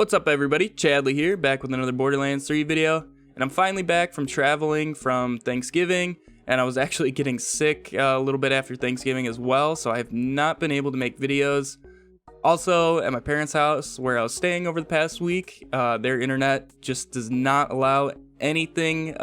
What's up everybody, Chadley here, back with another Borderlands 3 video, and I'm finally back from traveling from Thanksgiving, and I was actually getting sick a little bit after Thanksgiving as well, so I have not been able to make videos. Also, at my parents' house, where I was staying over the past week, their internet just does not allow anything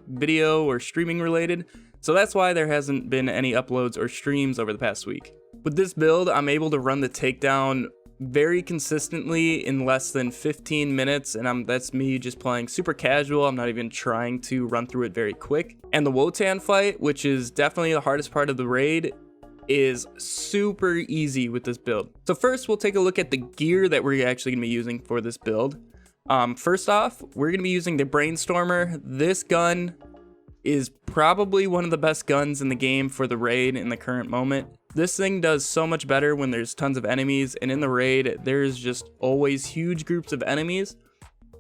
video or streaming related, so that's why there hasn't been any uploads or streams over the past week. With this build, I'm able to run the takedown very consistently in less than 15 minutes, and that's me just playing super casual. I'm not even trying to run through it very quick. And the Wotan fight, which is definitely the hardest part of the raid, is super easy with this build. So first we'll take a look at the gear that we're actually going to be using for this build. First off, we're going to be using the Brainstormer. This gun is probably one of the best guns in the game for the raid in the current moment. This thing does so much better when there's tons of enemies, and in the raid there's just always huge groups of enemies.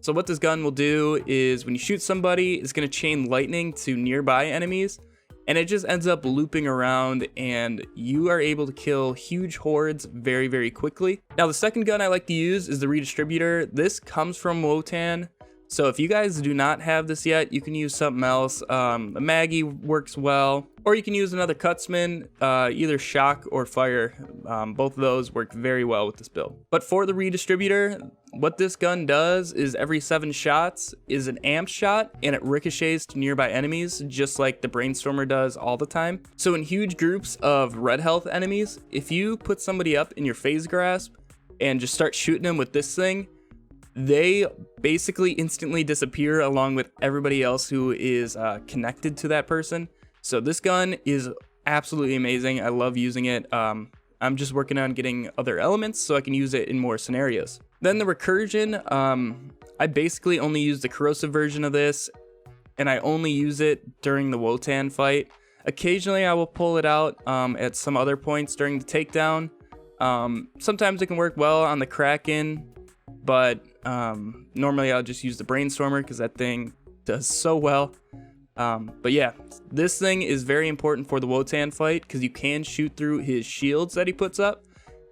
So what this gun will do is when you shoot somebody, it's going to chain lightning to nearby enemies, and it just ends up looping around, and you are able to kill huge hordes very quickly. Now the second gun I like to use is the redistributor. This comes from Wotan. So if you guys do not have this yet, you can use something else. A Maggie works well, or you can use another Cutsman, either shock or fire. Both of those work very well with this build. But for the redistributor, what this gun does is every 7 shots is an amp shot, and it ricochets to nearby enemies, just like the Brainstormer does all the time. So in huge groups of red health enemies, if you put somebody up in your phase grasp and just start shooting them with this thing, they basically instantly disappear along with everybody else who is connected to that person. So this gun is absolutely amazing. I love using it. I'm just working on getting other elements so I can use it in more scenarios. Then the recursion, I basically only use the corrosive version of this, and I only use it during the Wotan fight. Occasionally I will pull it out at some other points during the takedown. Sometimes it can work well on the Kraken, but normally I'll just use the Brainstormer because that thing does so well. But yeah, this thing is very important for the Wotan fight because you can shoot through his shields that he puts up,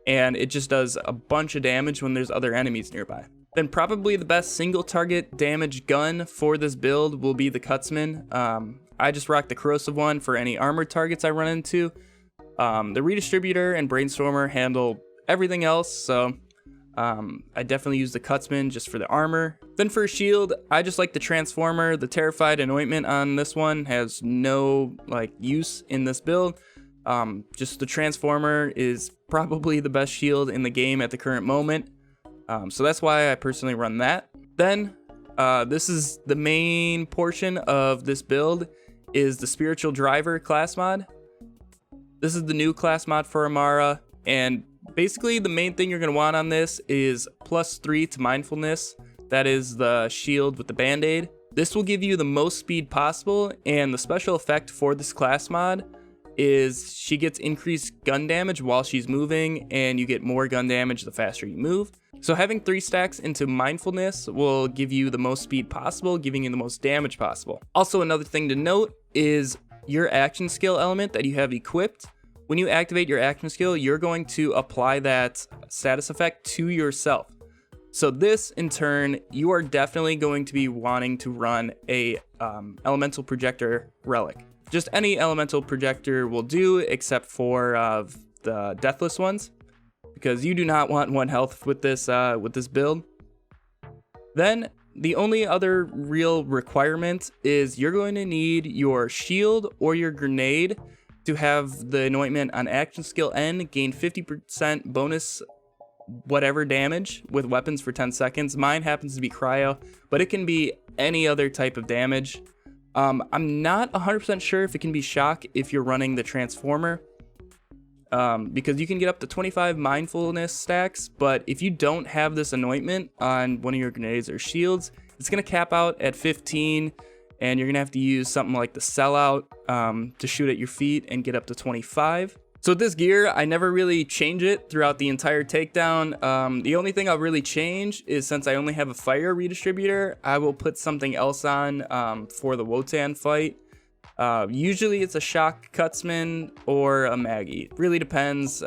and it just does a bunch of damage when there's other enemies nearby. Then probably the best single target damage gun for this build will be the Cutsman. I just rock the corrosive one for any armored targets I run into. The redistributor and Brainstormer handle everything else, so I definitely use the Cutsman just for the armor. Then for a shield, I just like the Transformer. The Terrified Anointment on this one has no use in this build. Just the Transformer is probably the best shield in the game at the current moment. So that's why I personally run that. Then this is the main portion of this build, is the Spiritual Driver class mod. This is the new class mod for Amara, and basically the main thing you're going to want on this is +3 to mindfulness. That is the shield with the band-aid. This will give you the most speed possible, and the special effect for this class mod is she gets increased gun damage while she's moving, and you get more gun damage the faster you move. So having 3 stacks into mindfulness will give you the most speed possible, giving you the most damage possible. Also, another thing to note is your action skill element that you have equipped. When you activate your action skill, you're going to apply that status effect to yourself. So this, in turn, you are definitely going to be wanting to run a elemental projector relic. Just any elemental projector will do, except for the deathless ones, because you do not want 1 health with this build. Then the only other real requirement is you're going to need your shield or your grenade to have the anointment on action skill N gain 50% bonus whatever damage with weapons for 10 seconds. Mine happens to be cryo, but it can be any other type of damage. I'm not 100% sure if it can be shock if you're running the Transformer, because you can get up to 25 mindfulness stacks, but if you don't have this anointment on one of your grenades or shields, it's going to cap out at 15, and you're going to have to use something like the sellout to shoot at your feet and get up to 25. So with this gear, I never really change it throughout the entire takedown. The only thing I'll really change is, since I only have a fire redistributor, I will put something else on for the Wotan fight. Usually it's a shock Cutsman or a Maggie. It really depends.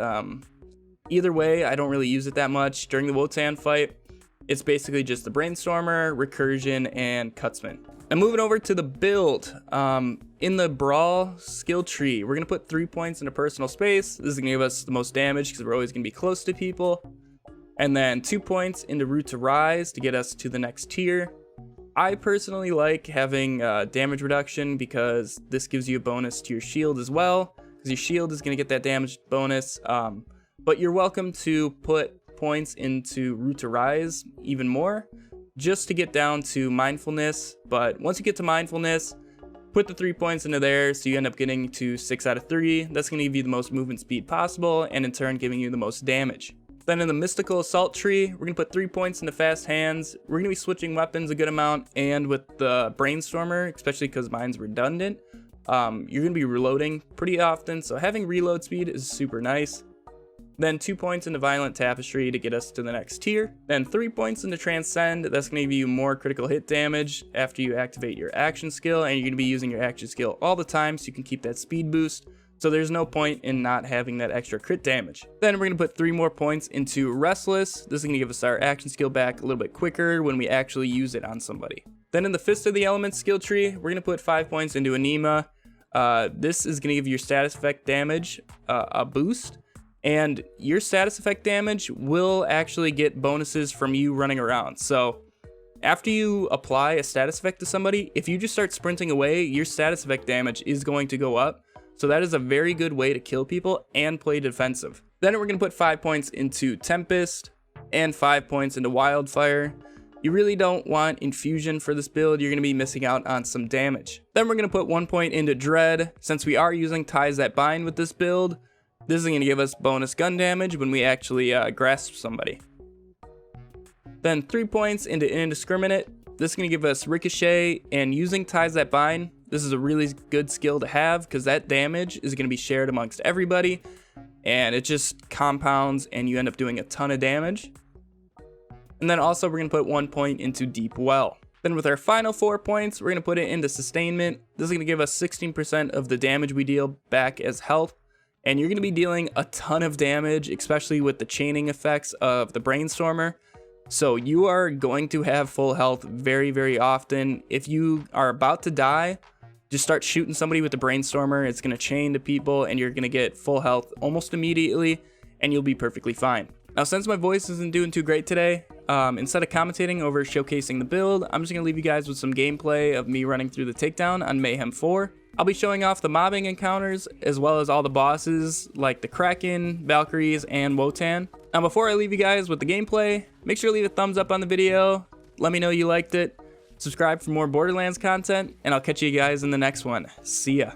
Either way, I don't really use it that much. During the Wotan fight, It's basically just the Brainstormer, Recursion, and Cutsman. Now moving over to the build, in the Brawl skill tree, we're going to put 3 points into personal space. This is going to give us the most damage because we're always going to be close to people. And then 2 points into Root to Rise to get us to the next tier. I personally like having damage reduction because this gives you a bonus to your shield as well, because your shield is going to get that damage bonus. But you're welcome to put points into Root to Rise even more, just to get down to mindfulness. But once you get to mindfulness, put the 3 points into there, so you end up getting to 6 out of 3. That's going to give you the most movement speed possible, and in turn giving you the most damage. Then in the Mystical Assault tree, we're going to put 3 points into Fast Hands. We're going to be switching weapons a good amount, and with the Brainstormer, especially because mine's redundant, you're going to be reloading pretty often, so having reload speed is super nice. Then 2 points into Violent Tapestry to get us to the next tier. Then 3 points into Transcend. That's going to give you more critical hit damage after you activate your action skill, and you're going to be using your action skill all the time so you can keep that speed boost. So there's no point in not having that extra crit damage. Then we're going to put 3 more points into Restless. This is going to give us our action skill back a little bit quicker when we actually use it on somebody. Then in the Fist of the Elements skill tree, we're going to put 5 points into Anima. This is going to give your status effect damage a boost. And your status effect damage will actually get bonuses from you running around. So after you apply a status effect to somebody, if you just start sprinting away, your status effect damage is going to go up. So that is a very good way to kill people and play defensive. Then we're going to put 5 points into Tempest and 5 points into Wildfire. You really don't want Infusion for this build. You're going to be missing out on some damage. Then we're going to put 1 point into Dread. Since we are using Ties That Bind with this build, this is going to give us bonus gun damage when we actually grasp somebody. Then 3 points into Indiscriminate. This is going to give us Ricochet, and using Ties That Bind, this is a really good skill to have because that damage is going to be shared amongst everybody, and it just compounds and you end up doing a ton of damage. And then also we're going to put 1 point into Deep Well. Then with our final 4 points, we're going to put it into Sustainment. This is going to give us 16% of the damage we deal back as health. And you're going to be dealing a ton of damage, especially with the chaining effects of the Brainstormer. So you are going to have full health very, very often. If you are about to die, just start shooting somebody with the Brainstormer. It's going to chain to people and you're going to get full health almost immediately and you'll be perfectly fine. Now, since my voice isn't doing too great today, instead of commentating over showcasing the build, I'm just going to leave you guys with some gameplay of me running through the takedown on Mayhem 4. I'll be showing off the mobbing encounters as well as all the bosses like the Kraken, Valkyries, and Wotan. Now before I leave you guys with the gameplay, make sure to leave a thumbs up on the video, let me know you liked it, subscribe for more Borderlands content, and I'll catch you guys in the next one. See ya.